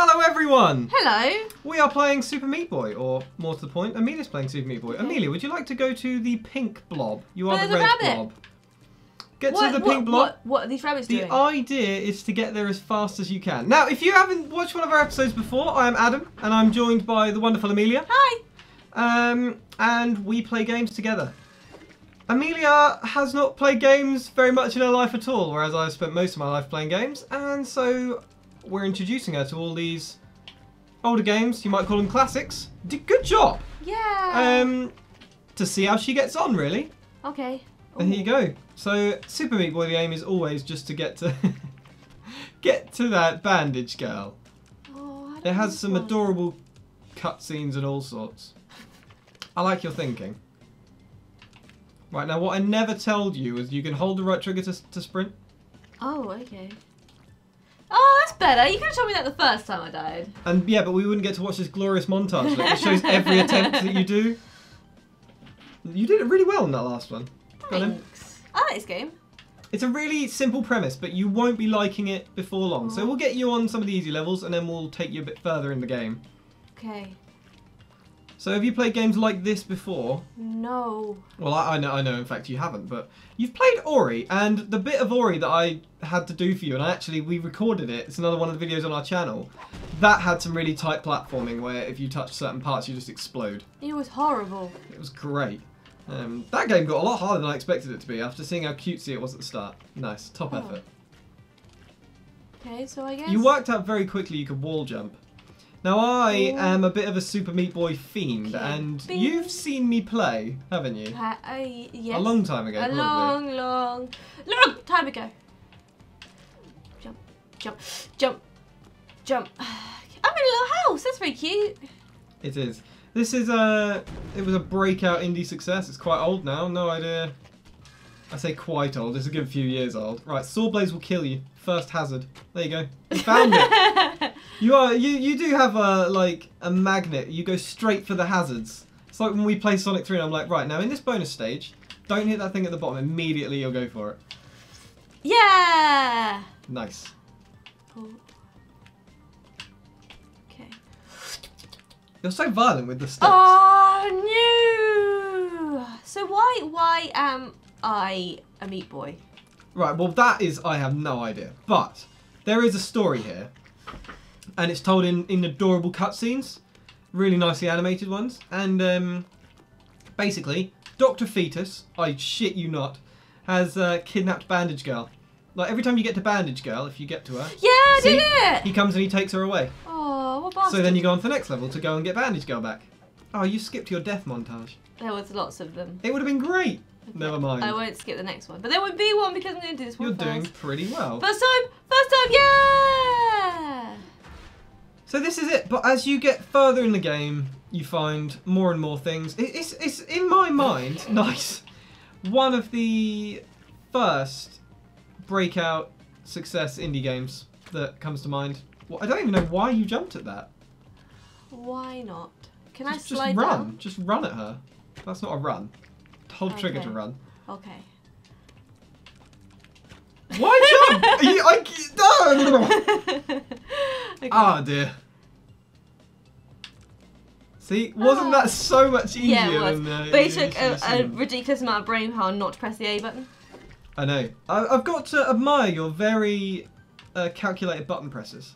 Hello everyone! Hello! We are playing Super Meat Boy, or more to the point, Amelia's playing Super Meat Boy. Okay. Amelia, would you like to go to the pink blob? You are the red blob. Get to the pink blob. What are these rabbits doing? The idea is to get there as fast as you can. Now, if you haven't watched one of our episodes before, I am Adam, and I'm joined by the wonderful Amelia. Hi! And we play games together. Amelia has not played games very much in her life at all, whereas I've spent most of my life playing games, and so we're introducing her to all these older games. You might call them classics. Good job! Yeah! To see how she gets on, really. Okay. And here you go. So, Super Meat Boy, the aim is always just to get to get to that bandage girl. Oh, it has some adorable cutscenes and all sorts. I like your thinking. Right, now what I never told you is you can hold the right trigger to sprint. Oh, okay. Oh, that's better. You could have told me that the first time I died. And yeah, but we wouldn't get to watch this glorious montage that shows every attempt that you do. You did it really well in that last one. Thanks. I like this game. It's a really simple premise, but you won't be liking it before long. So we'll get you on some of the easy levels, and then we'll take you a bit further in the game. Okay. So have you played games like this before? No. Well, I know. In fact, you haven't. But you've played Ori, and the bit of Ori that I had to do for you, and we recorded it. It's another one of the videos on our channel. That had some really tight platforming where if you touch certain parts, you just explode. It was horrible. It was great. That game got a lot harder than I expected it to be after seeing how cutesy it was at the start. Nice. Top effort. Okay, so I guess... You worked out very quickly you could wall jump. Now, I am a bit of a Super Meat Boy fiend, and you've seen me play, haven't you? Yes. A long time ago, probably. long time ago. Jump, jump, jump, jump. I'm in a little house. That's very cute. It is. This is it was a breakout indie success. It's quite old now. No idea. I say quite old. It's a good few years old. Right, saw blades will kill you. First hazard. There you go. You found it. You do have a magnet. You go straight for the hazards. It's like when we play Sonic 3 and I'm like, right, now in this bonus stage, don't hit that thing at the bottom. Immediately you'll go for it. Yeah. Nice. Oh. Okay. You're so violent with the sticks. Oh no! So why am I a meat boy? Right, well that is, I have no idea. But there is a story here. And it's told in adorable cutscenes. Really nicely animated ones. And basically, Dr. Fetus, I shit you not, has kidnapped Bandage Girl. Like every time you get to Bandage Girl, if you get to her. Yeah, I did it! He comes and he takes her away. Oh, what bastard. So then you go on to the next level to go and get Bandage Girl back. Oh, you skipped your death montage. There was lots of them. It would have been great. Okay. Never mind. I won't skip the next one. But there would be one because I'm going to do this one You're first. doing pretty well. First time, yeah! So this is it, but as you get further in the game, you find more and more things. It's in my mind, nice, one of the first breakout success indie games that comes to mind. Well, I don't even know why you jumped at that. Why not? Can I slide just run. down? Just run at her. That's not a run. Hold trigger to run. Okay. Why jump? No! Okay. Oh dear. See, wasn't that so much easier? Yeah, it was. Than, but it took a ridiculous amount of brain power not to press the A button. I know. I've got to admire your very calculated button presses.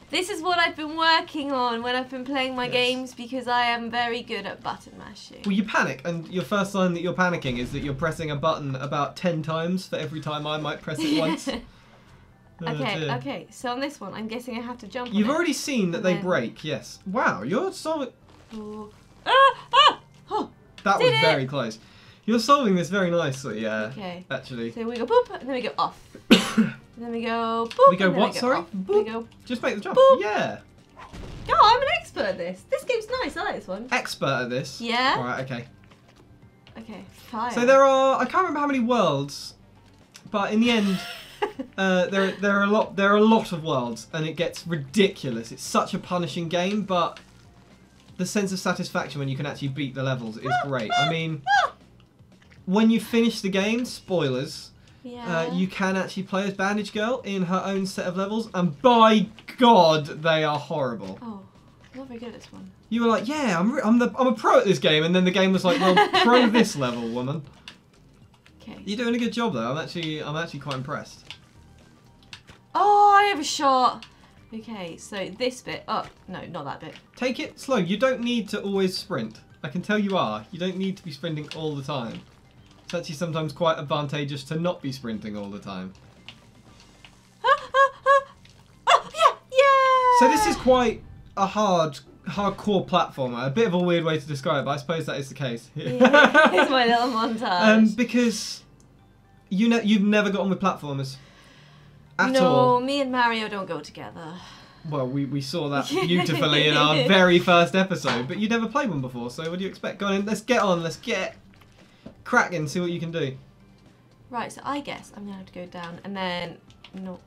This is what I've been working on when I've been playing my games because I am very good at button mashing. Well, you panic, and your first sign that you're panicking is that you're pressing a button about 10 times for every time I might press it once. Okay, so on this one, I'm guessing I have to jump on You've already seen that they break, yes. Wow, you're solving... Oh. That was very close. You're solving this very nicely, actually. So we go boop, and then we go off. And then we go boop. We go what, sorry? Boop. We go just make the jump. Boop. Yeah. Oh, I'm an expert at this. This game's nice. I like this one. Expert at this? Yeah. Alright, okay. Okay, fire. So there are, I can't remember how many worlds, but in the end, there are a lot of worlds, and it gets ridiculous. It's such a punishing game, but the sense of satisfaction when you can actually beat the levels is great. I mean, when you finish the game, spoilers, Yeah. You can actually play as Bandage Girl in her own set of levels, and by God, they are horrible. Oh, I'm not very good at this one. You were like, yeah, I'm a pro at this game, and then the game was like, well, pro this level, woman. Okay. You're doing a good job though. I'm actually quite impressed. Oh, I have a shot. Okay, so this bit. Oh, no, not that bit. Take it slow. You don't need to always sprint. I can tell you are. You don't need to be sprinting all the time. It's actually sometimes quite advantageous to not be sprinting all the time. Oh, yeah! So this is quite a hardcore platformer. A bit of a weird way to describe it, but I suppose that is the case. Yeah, here's my little montage. Because you've never got on with platformers at No, all. me and Mario don't go together. Well, we saw that beautifully in our very first episode, but you'd never played one before, so what do you expect? Go on, let's get cracking, see what you can do. Right, so I guess I'm gonna have to go down and then no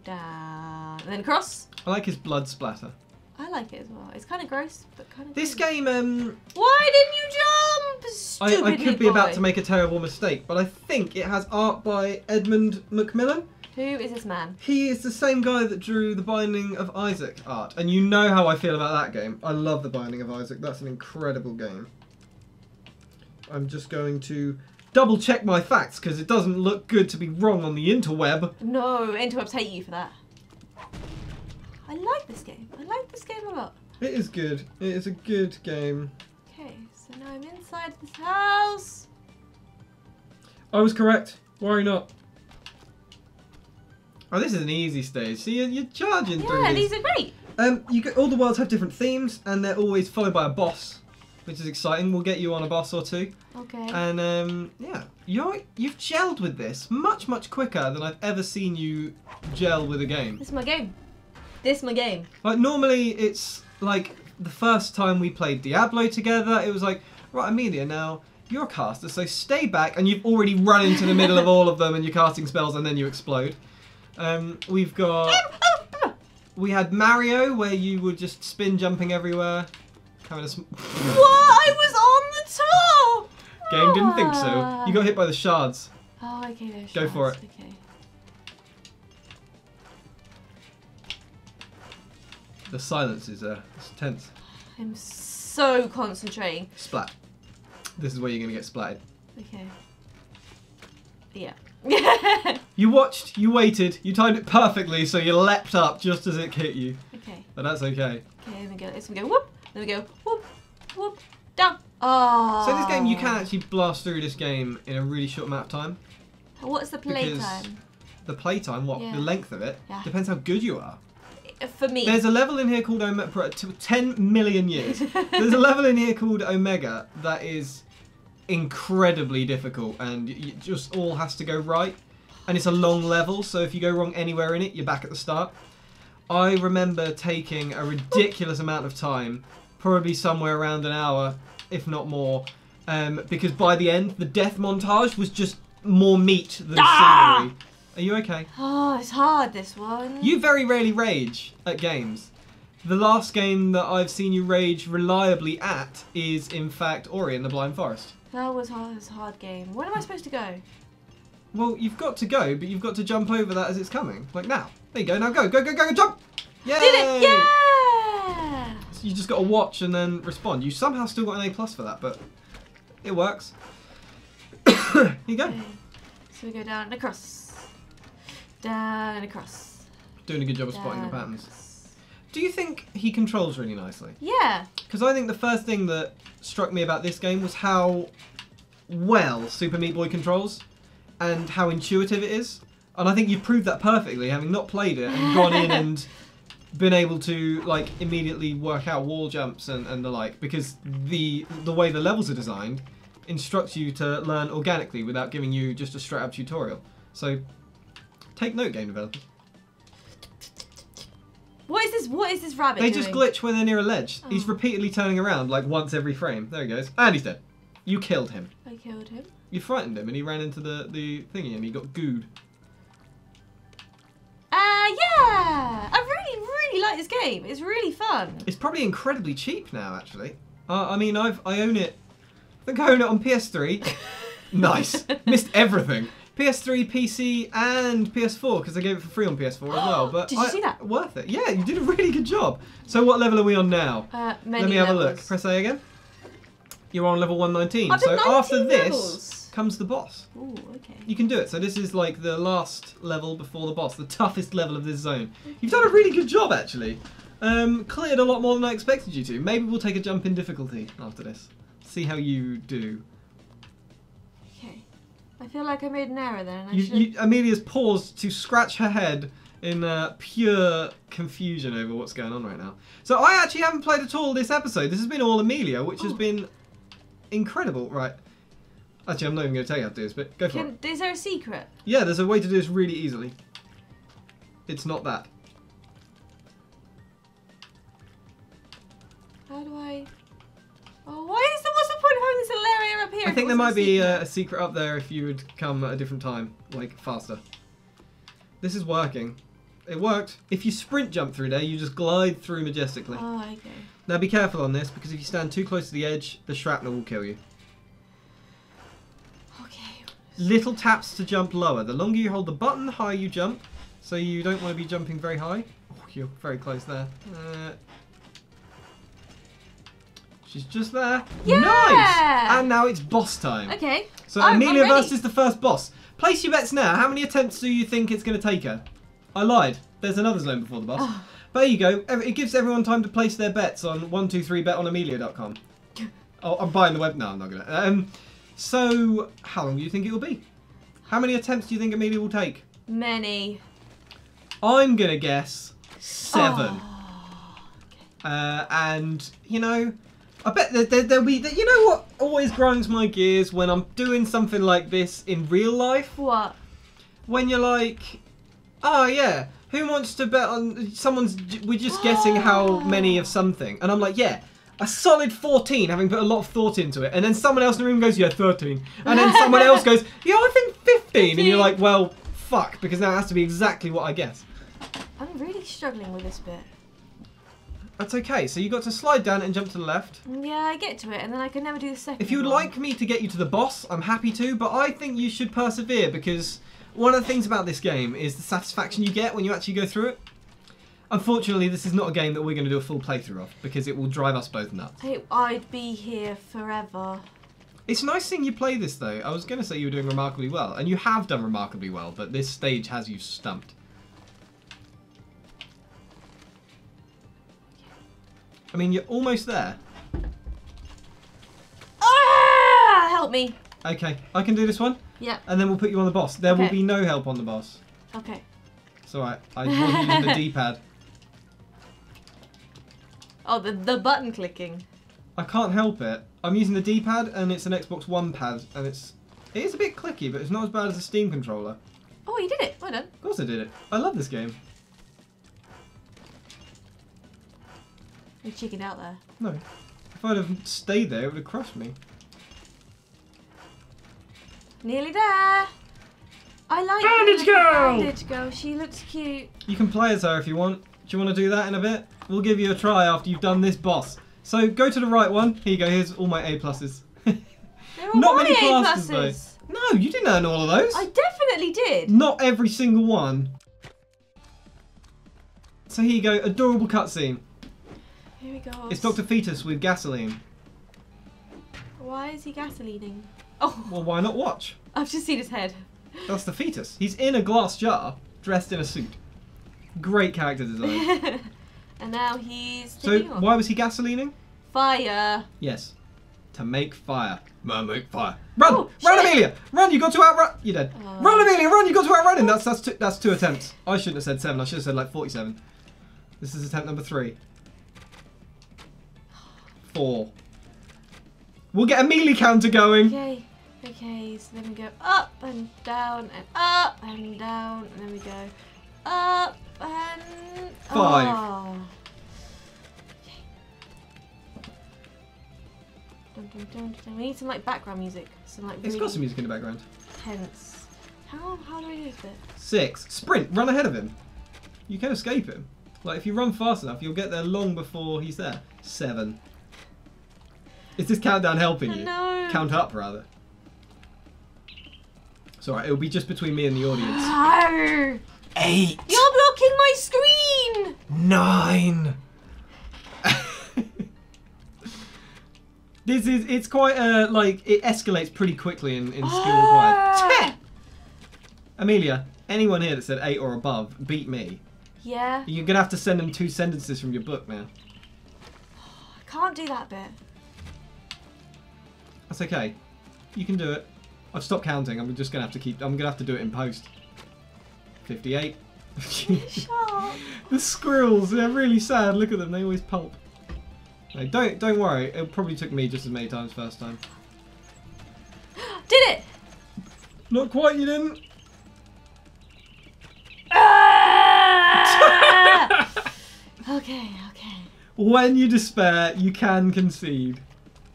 down and then across. I like his blood splatter. I like it as well. It's kind of gross, but kind of. This good. game, Why didn't you jump? Stupid I could be boy. about to make a terrible mistake, but I think it has art by Edmund Macmillan. Who is this man? He is the same guy that drew The Binding of Isaac art, and you know how I feel about that game. I love The Binding of Isaac. That's an incredible game. I'm just going to double check my facts because it doesn't look good to be wrong on the interweb. No, interwebs hate you for that. I like this game. I like this game a lot. It is good. It is a good game. Okay, so now I'm inside this house. I was correct. Worry not. Oh, this is an easy stage. See, you're charging through Yeah, these. these are great. All the worlds have different themes, and they're always followed by a boss, which is exciting. We'll get you on a boss or two. Okay. And yeah, you've gelled with this much quicker than I've ever seen you gel with a game. This is my game. This is my game. Like normally, it's like the first time we played Diablo together. It was like, right, Amelia, now you're a caster, so stay back, and you've already run into the middle of all of them, and you're casting spells, and then you explode. We've got. We had Mario, where you were just spin jumping everywhere. What? I was on the top! Game didn't think so. You got hit by the shards. Oh, okay, there's Go for shards. it. Okay. The silence is it's tense. I'm so concentrating. Splat. This is where you're going to get splatted. Okay. Yeah. You watched, you waited, you timed it perfectly, so you leapt up just as it hit you. Okay. But that's okay. Okay, then we go. This we go. Whoop. Then we go. Whoop. Whoop. Down. Oh. So this game, you can actually blast through this game in a really short amount of time. What's the playtime? The playtime, what? Yeah. The length of it? Yeah. Depends how good you are. For me. There's a level in here called Omega, for 10 million years. There's a level in here called Omega that is incredibly difficult, and it just all has to go right. And it's a long level, so if you go wrong anywhere in it, you're back at the start. I remember taking a ridiculous amount of time, probably somewhere around an hour, if not more, because by the end, the death montage was just more meat than scenery. Are you okay? Oh, it's hard, this one. You very rarely rage at games. The last game that I've seen you rage reliably at is, in fact, Ori and the Blind Forest. That was hard. It was a hard game. Where am I supposed to go? Well, you've got to go, but you've got to jump over that as it's coming. Like now. There you go. Now go, jump! Yay! Did it! Yeah! So you just got to watch and then respond. You somehow still got an A+ for that, but it works. Here you go. Okay. So we go down and across. Down and across. Doing a good job of spotting the patterns. Do you think he controls really nicely? Yeah. Because I think the first thing that struck me about this game was how well Super Meat Boy controls and how intuitive it is. And I think you've proved that perfectly, having not played it and gone in and been able to like immediately work out wall jumps and the like, because the way the levels are designed instructs you to learn organically without giving you just a straight up tutorial. So take note, game developers. What is this rabbit They doing? just glitch when they're near a ledge. Oh. He's repeatedly turning around like once every frame. There he goes. And he's dead. You killed him. I killed him. You frightened him and he ran into the thingy and he got gooed. Yeah! I really like this game. It's really fun. It's probably incredibly cheap now, actually. I mean, I own it. I think I own it on PS3. Nice. Missed everything. PS3, PC, and PS4 because I gave it for free on PS4 as well. But Did you see that? Worth it. Yeah, you did a really good job. So what level are we on now? Let me have a look. Press A again. You're on level 119. I've done So 19 after this levels. comes the boss. Ooh, okay. You can do it. So this is like the last level before the boss, the toughest level of this zone. You've done a really good job actually. Cleared a lot more than I expected you to. Maybe we'll take a jump in difficulty after this. See how you do. Okay. I feel like I made an error then. And Amelia's paused to scratch her head in pure confusion over what's going on right now. So I actually haven't played at all this episode. This has been all Amelia, which has been incredible. Right. Actually, I'm not even going to tell you how to do this, but go for it. Is there a secret? Yeah, there's a way to do this really easily. It's not that. How do I... Oh, what's the point of having this little area up here? I think there might be a secret up there if you would come at a different time, like faster. This is working. It worked. If you sprint jump through there, you just glide through majestically. Oh, okay. Now be careful on this, because if you stand too close to the edge, the shrapnel will kill you. Okay. Little taps to jump lower. The longer you hold the button, the higher you jump. So you don't want to be jumping very high. Oh, you're very close there. She's just there. Yeah! Nice! And now it's boss time. Okay. So Amelia versus the first boss. Place your bets now. How many attempts do you think it's going to take her? I lied. There's another zone before the boss. Oh. But there you go. It gives everyone time to place their bets on 123betonamelia.com. Oh, I'm buying the web. No, I'm not going to. So, how long do you think it will be? How many attempts do you think Amelia will take? Many. I'm going to guess 7. Oh, okay. And, you know, I bet there'll be... You know what always grinds my gears when I'm doing something like this in real life? What? When you're like, oh yeah, who wants to bet on... We're just guessing how many of something. And I'm like, yeah, a solid 14, having put a lot of thought into it. And then someone else in the room goes, yeah, 13. And then someone else goes, yeah, I think 15. And you're like, well, fuck, because now it has to be exactly what I guess. I'm really struggling with this bit. That's okay. So you got to slide down and jump to the left. Yeah, I get to it, and then I can never do the second If you would one. like me to get you to the boss, I'm happy to, but I think you should persevere because one of the things about this game is the satisfaction you get when you actually go through it. Unfortunately, this is not a game that we're going to do a full playthrough of because it will drive us both nuts. I'd be here forever. It's nice seeing you play this though. I was going to say you were doing remarkably well, and you have done remarkably well, but this stage has you stumped. I mean, you're almost there. Ah! Help me. Okay, I can do this one. Yeah. And then we'll put you on the boss. There will be no help on the boss. Okay. It's alright. I was using the D-pad. Oh, the button clicking. I can't help it. I'm using the D-pad and it's an Xbox One pad and it is a bit clicky, but it's not as bad as a Steam controller. Oh, you did it. Well done. Of course I did it. I love this game. You chickened out there. No. If I'd have stayed there, it would have crushed me. Nearly there. I like Bandage Girl! Bandage Girl. She looks cute. You can play as her if you want. Do you want to do that in a bit? We'll give you a try after you've done this boss. So go to the right one. Here you go. Here's all my A pluses. There are Not many A pluses pluses. though. No, you didn't earn all of those. I definitely did. Not every single one. So here you go. Adorable cutscene. Here we go. It's Dr. Fetus with gasoline. Why is he gasolining? Oh. Well, why not watch? I've just seen his head. That's the fetus. He's in a glass jar, dressed in a suit. Great character design. And now he's So, taking off. why was he gasolining? Fire. Yes. To make fire. Make fire. Run! Oh, run, shit. Amelia! Run! You got to outrun. You're dead. Oh. Run, Amelia! Run! You got to outrun him. That's two attempts. I shouldn't have said 7. I should have said like 47. This is attempt number 3. 4. We'll get a melee counter going. Okay. Okay. So then we go up and down and up and down, and then we go up and 5. Oh. Dun, dun, dun, dun. We need some like background music. Some like It's really got some music in the background. tense. How do I do this bit? 6. Sprint. Run ahead of him. You can escape him. Like, if you run fast enough, you'll get there long before he's there. 7. Is this countdown helping you? No. Count up, rather. So It's alright, it'll be just between me and the audience. Arr. 8. You're blocking my screen! 9. It's quite like, it escalates pretty quickly in skill required. 10! Amelia, anyone here that said 8 or above beat me. Yeah. You're gonna have to send them 2 sentences from your book now. I can't do that bit. That's okay. You can do it. I've stopped counting. I'm just gonna have to I'm gonna have to do it in post. 58. Shut up. The squirrels, they're really sad. Look at them. They always pulp. No, don't worry. It probably took me just as many times first time. Did it! Not quite. You didn't. Okay. When you despair, you can concede.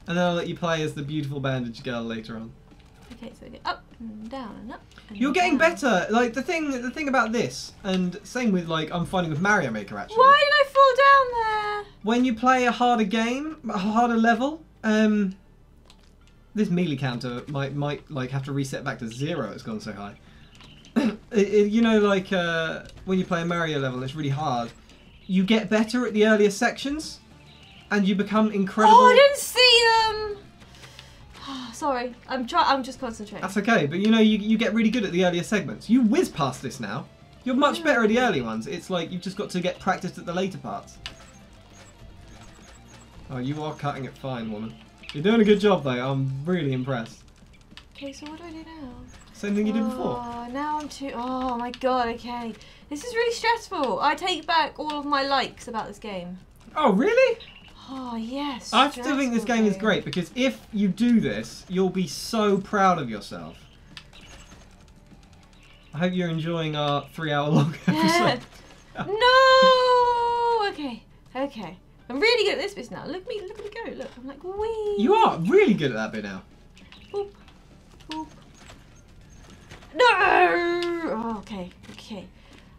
And then I'll let you play as the beautiful bandage girl later on. Okay, so we go up and down and up. And You're getting down. better. Like the thing about this, and same with like I'm finding with Mario Maker actually. Why did I fall down there? When you play a harder game, a harder level, this melee counter might like have to reset back to 0. It's gone so high. You know, like when you play a Mario level, it's really hard. You get better at the earlier sections, and you become incredible. Oh, I didn't see them. Sorry, I'm just concentrating. That's okay, but you know, you get really good at the earlier segments. You whiz past this now. You're much better at the early ones. It's like you've just got to get practiced at the later parts. Oh, you are cutting it fine, woman. You're doing a good job, though. I'm really impressed. Okay, so what do I do now? Same thing you did before. Oh, now I'm too... Oh, my God, okay. This is really stressful. I take back all of my likes about this game. Oh, really? Oh, yes. I still think this game is great, because if you do this, you'll be so proud of yourself. I hope you're enjoying our 3-hour-long episode. No! Okay. I'm really good at this bit now. Look at me go. Look, I'm like, wee. You are really good at that bit now. Boop. Boop. No! Oh, okay.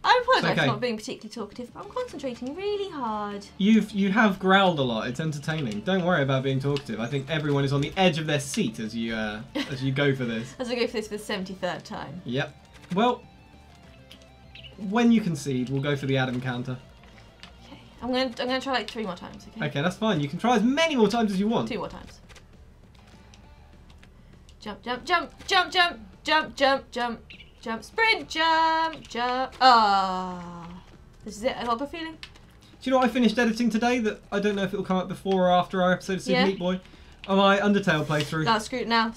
I apologise for not being particularly talkative, but I'm concentrating really hard. You have growled a lot. It's entertaining. Don't worry about being talkative. I think everyone is on the edge of their seat as you go for this. As I go for this for the 73rd time. Yep. Well, when you concede, we'll go for the Adam counter. Okay. I'm gonna try like 3 more times. Okay. Okay, that's fine. You can try as many more times as you want. 2 more times. Jump, sprint, jump. Ah, this is it. I got a feeling. Do you know what I finished editing today that I don't know if it will come up before or after our episode of Super Meat Boy? Oh, my Undertale playthrough. No, screwed it now.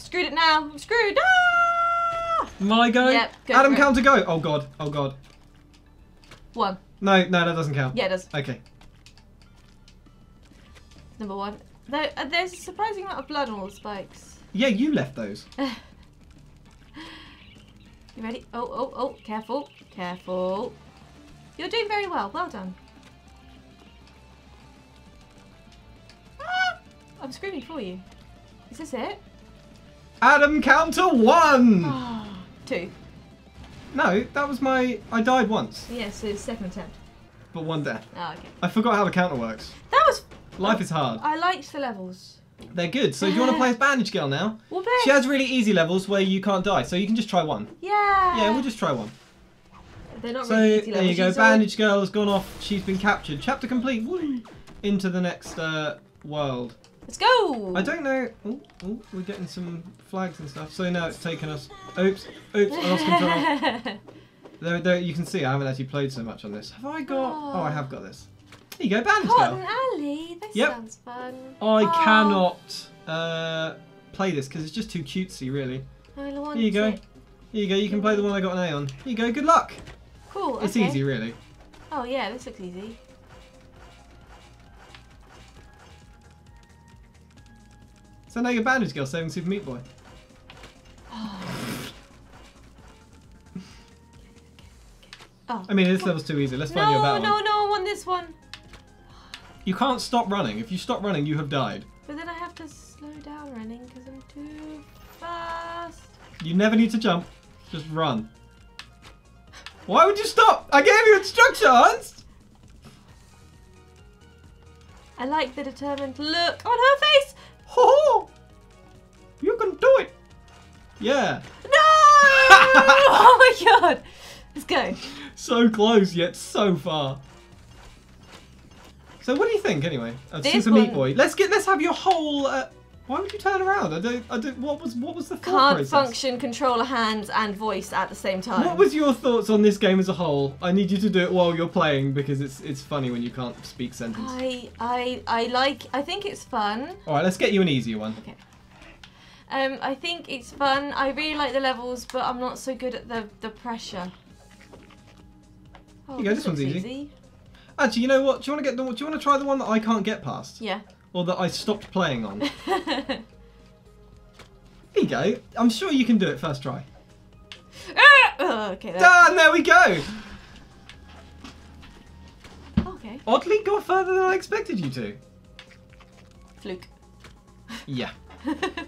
I'm screwed. Ah! My go? Yep, go Adam for it. counter go. Oh god. 1. No, that doesn't count. Yeah, it does. Okay. Number 1. There's a surprising amount of blood on all the spikes. Yeah, you left those. You ready? Oh, careful. You're doing very well. Well done. Ah! I'm screaming for you. Is this it? Adam counter 1! Oh, 2. No, that was I died once. Yeah, so second attempt. But 1 death. Oh, okay. I forgot how the counter works. That was... Life is hard. I liked the levels. They're good. So do you want to play as Bandage Girl now? We'll play. She has really easy levels where you can't die, so you can just try 1. Yeah. Yeah, we'll just try 1. They're not So really easy there levels. you go. She's Bandage Girl has gone off. She's been captured. Chapter complete. Woo! Into the next world. Let's go. I don't know. Oh, we're getting some flags and stuff. So now it's taken us. Oops! I lost control. There, you can see I haven't actually played so much on this. Have I got? Oh, I have got this. There you go, Bandage Cotton Girl. Alley. This Yep. sounds fun. I cannot play this because it's just too cutesy, really. I want Here you go. it. Here you go. You can play the one I got an A on. Here you go. Good luck. Cool. It's okay. easy, really. Oh yeah, this looks easy. So now you're Bandage Girl saving Super Meat Boy. Oh. I mean, this level's too easy. Let's find you a better one. No, I want this one. You can't stop running. If you stop running, you have died. But then I have to slow down running because I'm too fast. You never need to jump. Just run. Why would you stop? I gave you instructions! I like the determined look on her face. Ho ho! You can do it! Yeah. No! my god! Let's go. So close, yet so far. So what do you think, anyway? Super Meat Boy. Let's have your whole. Why would you turn around? I don't. What was the thought process? Can't function controller hands and voice at the same time. What was your thoughts on this game as a whole? I need you to do it while you're playing because it's funny when you can't speak sentence. I think it's fun. All right, let's get you an easier one. Okay. I think it's fun. I really like the levels, but I'm not so good at the pressure. Oh, Here you go. This one's easy. Actually, you know what? Do you want to try the one that I can't get past? Yeah. Or that I stopped playing on? Here you go. I'm sure you can do it first try. Okay. Done. There we go. Okay. Oddly, got further than I expected you to. Fluke. Yeah.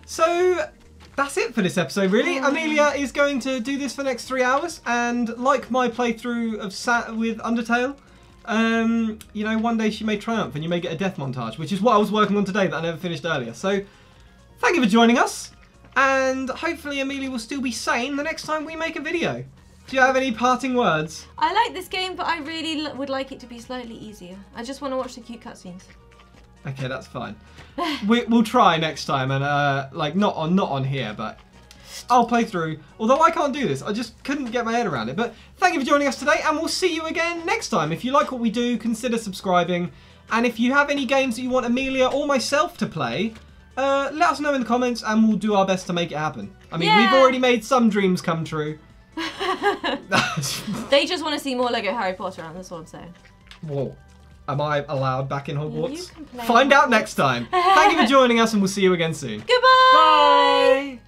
So that's it for this episode, really. Amelia is going to do this for the next 3 hours, and like my playthrough of with Undertale, you know, one day she may triumph and you may get a death montage, which is what I was working on today that I never finished earlier. So thank you for joining us, and hopefully Amelia will still be sane the next time we make a video. Do you have any parting words? I like this game, but I really would like it to be slightly easier. I just want to watch the cute cutscenes. Okay, that's fine. We'll try next time, and like not on here, but I'll play through. Although I can't do this, I just couldn't get my head around it. But thank you for joining us today, and we'll see you again next time. If you like what we do, consider subscribing. And if you have any games that you want Amelia or myself to play, let us know in the comments, and we'll do our best to make it happen. I mean, we've already made some dreams come true. They just want to see more Lego Harry Potter, and that's what I'm saying. Whoa. Am I allowed back in Hogwarts? Find out next time. Thank you for joining us, and we'll see you again soon. Goodbye! Bye!